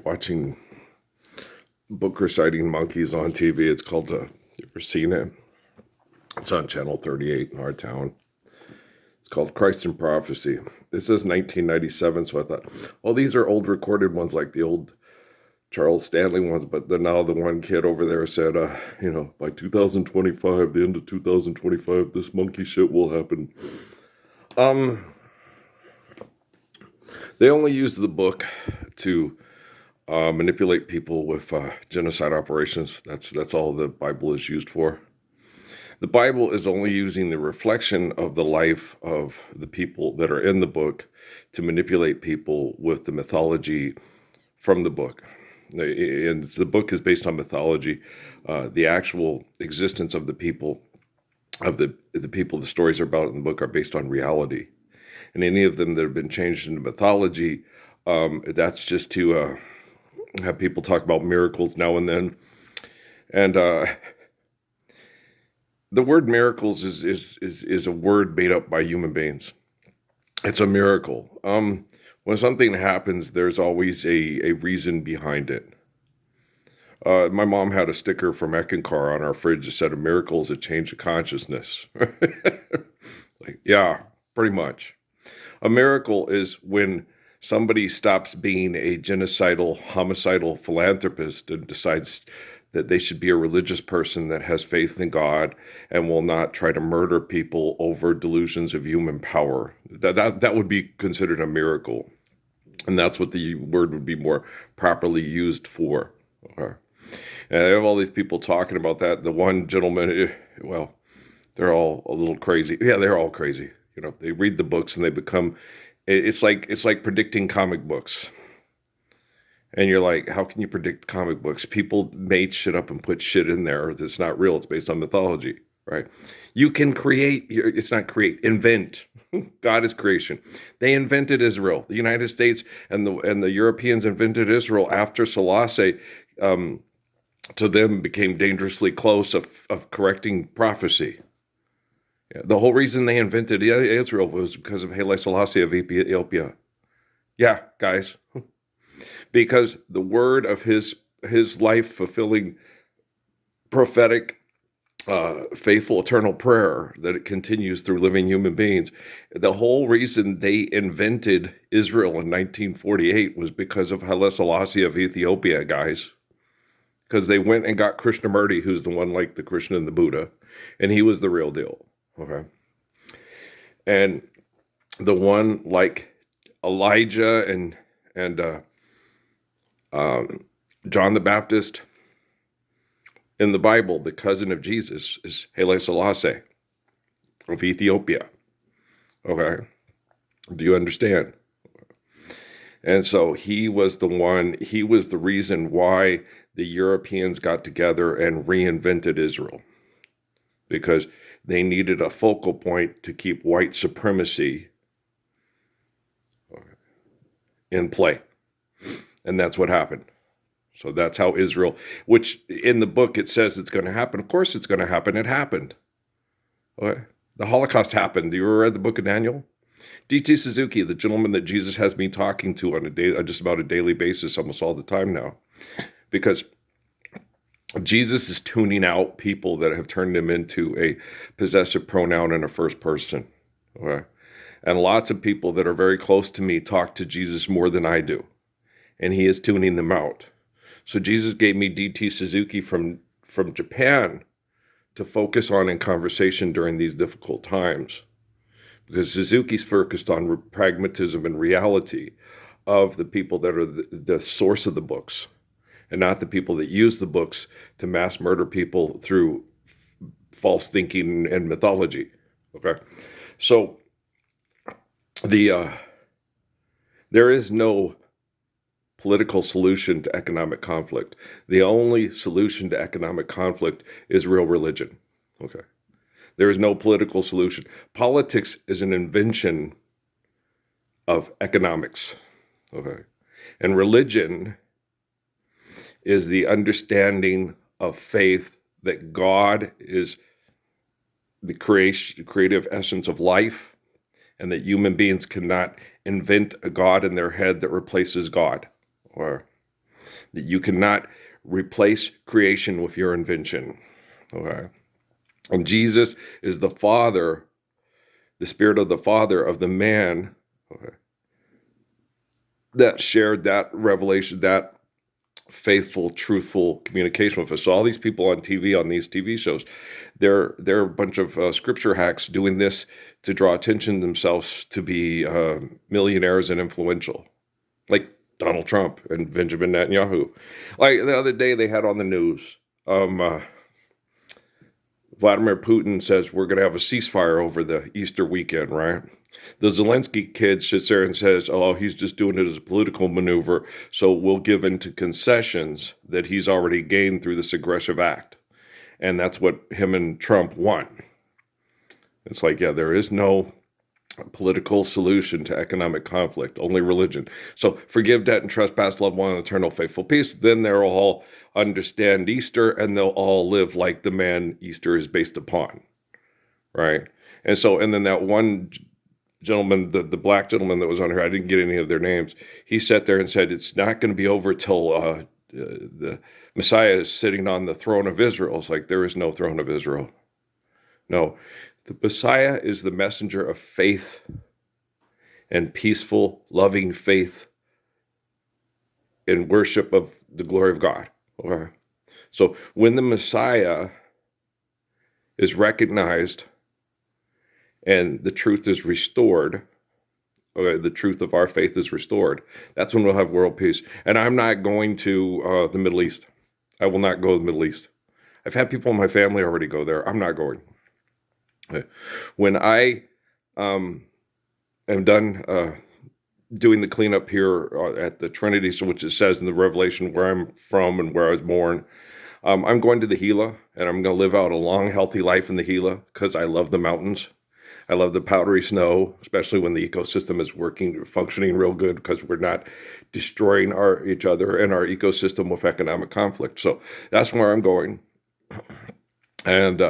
watching book reciting monkeys on TV. It's called, you ever seen it? It's on Channel 38 in our town. It's called Christ and Prophecy. This is 1997, so I thought, well, these are old recorded ones like the old Charles Stanley ones, but then now the one kid over there said, by 2025, the end of 2025, this monkey shit will happen. They only use the book to manipulate people with genocide operations. That's all the Bible is used for. The Bible is only using the reflection of the life of the people that are in the book to manipulate people with the mythology from the book. And the book is based on mythology. The actual existence of the people, the stories are about in the book are based on reality. And any of them that have been changed into mythology, that's just to have people talk about miracles now and then. And the word miracles is a word made up by human beings. It's a miracle. When something happens, there's always a reason behind it. My mom had a sticker from Eckankar on our fridge that said, "A miracle is a change of consciousness." Yeah, pretty much. A miracle is when somebody stops being a genocidal, homicidal philanthropist and decides that they should be a religious person that has faith in God and will not try to murder people over delusions of human power. That would be considered a miracle. And that's what the word would be more properly used for. Okay. And I have all these people talking about that. The one gentleman, well, they're all a little crazy. Yeah, they're all crazy. They read the books and they become, it's like predicting comic books. And you're like, how can you predict comic books? People made shit up and put shit in there that's not real. It's based on mythology, right? You can invent. God is creation. They invented Israel. The United States and the Europeans invented Israel after Selassie, to them, became dangerously close of correcting prophecy. The whole reason they invented Israel was because of Haile Selassie of Ethiopia. Yeah, guys. Because the word of his life-fulfilling, prophetic, faithful, eternal prayer that it continues through living human beings. The whole reason they invented Israel in 1948 was because of Haile Selassie of Ethiopia, guys. Because they went and got Krishnamurti, who's the one like the Krishna and the Buddha, and he was the real deal. Okay. And the one like Elijah and John the Baptist in the Bible, the cousin of Jesus, is Haile Selassie of Ethiopia. Okay. Do you understand? And so he was the reason why the Europeans got together and reinvented Israel. Because they needed a focal point to keep white supremacy in play. And that's what happened. So that's how Israel, which in the book it says it's going to happen. Of course it's going to happen. It happened. Okay. The Holocaust happened. You ever read the book of Daniel? D.T. Suzuki, the gentleman that Jesus has me talking to on just about a daily basis, almost all the time now. Because Jesus is tuning out people that have turned him into a possessive pronoun in a first person. Okay? And lots of people that are very close to me talk to Jesus more than I do. And he is tuning them out. So Jesus gave me D.T. Suzuki from Japan to focus on in conversation during these difficult times. Because Suzuki's focused on pragmatism and reality of the people that are the source of the books, and not the people that use the books to mass murder people through false thinking and mythology. Okay, so there is no political solution to economic conflict. The only solution to economic conflict is real religion. Okay, there is no political solution. Politics is an invention of economics. Okay, and religion is the understanding of faith that God is the creative essence of life, and that human beings cannot invent a God in their head that replaces God. Or That you cannot replace creation with your invention. Okay. And Jesus is the Father, the Spirit of the Father of the man, okay, that shared that revelation, that faithful, truthful communication with us. So all these people on TV, on these TV shows, they're a bunch of scripture hacks doing this to draw attention to themselves to be millionaires and influential, like Donald Trump and Benjamin Netanyahu. Like the other day, they had on the news, Vladimir Putin says we're going to have a ceasefire over the Easter weekend, right? The Zelensky kid sits there and says, oh, he's just doing it as a political maneuver, so we'll give in to concessions that he's already gained through this aggressive act. And that's what him and Trump want. It's like, yeah, there is no political solution to economic conflict, only religion. So forgive debt and trespass, love one, eternal faithful peace. Then they'll all understand Easter, and they'll all live like the man Easter is based upon, right? And then that one gentleman, the black gentleman that was on here, I didn't get any of their names. He sat there and said, it's not going to be over till the Messiah is sitting on the throne of Israel. It's like, there is no throne of Israel. No, the Messiah is the messenger of faith and peaceful, loving faith in worship of the glory of God. Okay. So when the Messiah is recognized and the truth is restored, okay, the truth of our faith is restored, that's when we'll have world peace. And I'm not going to the Middle East. I will not go to the Middle East. I've had people in my family already go there. I'm not going. When I am done doing the cleanup here at the Trinity, so which it says in the Revelation where I'm from and where I was born, I'm going to the Gila, and I'm going to live out a long, healthy life in the Gila because I love the mountains. I love the powdery snow, especially when the ecosystem is functioning real good, because we're not destroying each other and our ecosystem with economic conflict. So that's where I'm going. And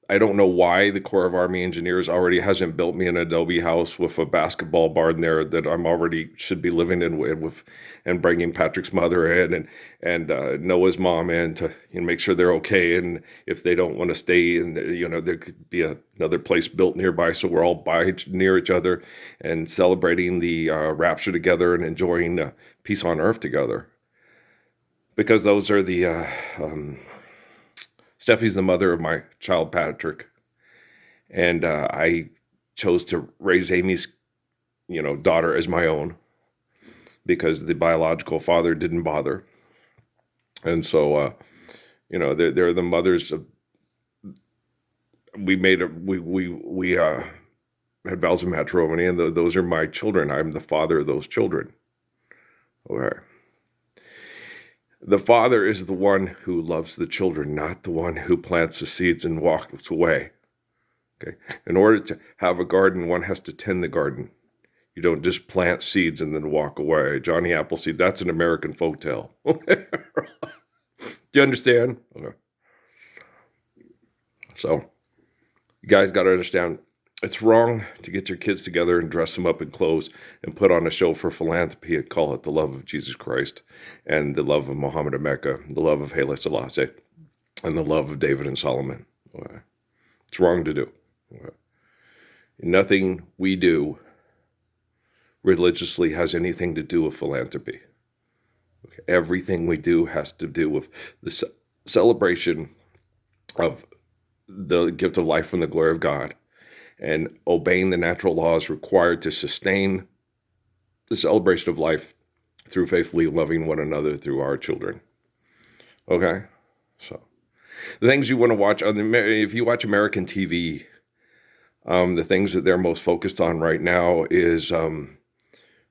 I don't know why the Corps of Army Engineers already hasn't built me an adobe house with a basketball barn there that I'm already should be living in with, and bringing Patrick's mother in and Noah's mom in to make sure they're okay. And if they don't want to stay, and there could be another place built nearby, so we're all near each other and celebrating the rapture together and enjoying peace on earth together. Because those are the Steffi's the mother of my child, Patrick. And I chose to raise Amy's, daughter as my own because the biological father didn't bother. And so, they're the mothers of, we had vows of matrimony, and those are my children. I'm the father of those children. Okay. The father is the one who loves the children, not the one who plants the seeds and walks away. Okay. In order to have a garden, one has to tend the garden. You don't just plant seeds and then walk away. Johnny Appleseed, that's an American folktale. Do you understand? Okay. So, you guys got to understand, it's wrong to get your kids together and dress them up in clothes and put on a show for philanthropy and call it the love of Jesus Christ and the love of Muhammad and Mecca, the love of Haile Selassie, and the love of David and Solomon. Okay. It's wrong to do. Okay. Nothing we do religiously has anything to do with philanthropy. Okay. Everything we do has to do with the celebration of the gift of life from the glory of God, and obeying the natural laws required to sustain the celebration of life through faithfully loving one another through our children. Okay? So, the things you want to watch, if you watch American TV, the things that they're most focused on right now is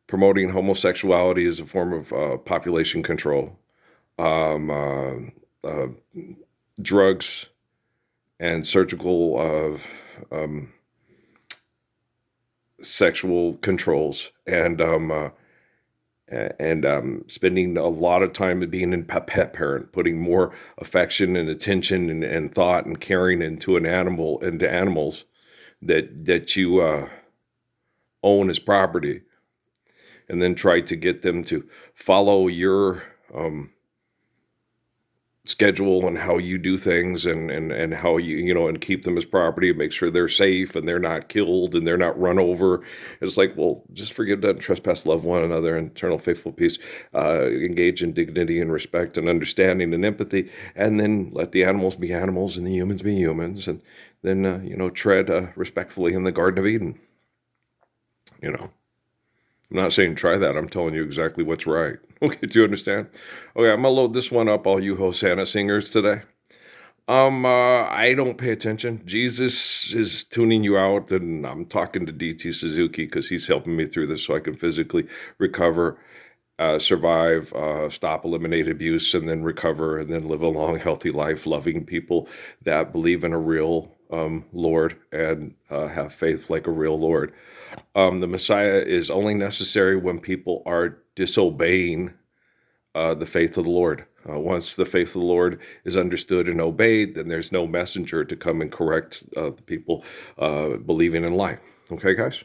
promoting homosexuality as a form of population control, drugs, and surgical sexual controls, and spending a lot of time being a pet parent, putting more affection and attention and thought and caring into animals that you own as property, and then try to get them to follow your schedule and how you do things, and how and keep them as property and make sure they're safe and they're not killed and they're not run over. It's like, well, just forgive that, trespass, love one another, and eternal faithful peace, engage in dignity and respect and understanding and empathy, and then let the animals be animals and the humans be humans, and then tread respectfully in the Garden of Eden. I'm not saying try that. I'm telling you exactly what's right. Okay, do you understand? Okay, I'm gonna load this one up, all you Hosanna singers today. I don't pay attention. Jesus is tuning you out, and I'm talking to DT Suzuki because he's helping me through this so I can physically recover, survive, stop, eliminate abuse, and then recover, and then live a long, healthy life, loving people that believe in a real Lord and have faith like a real Lord. The Messiah is only necessary when people are disobeying the faith of the Lord. Once the faith of the Lord is understood and obeyed, then there's no messenger to come and correct the people believing in lie. Okay, guys?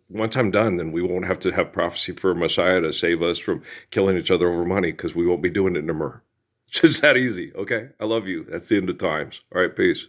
Once I'm done, then we won't have to have prophecy for a Messiah to save us from killing each other over money, because we won't be doing it no more. It's just that easy, okay? I love you. That's the end of times. All right, peace.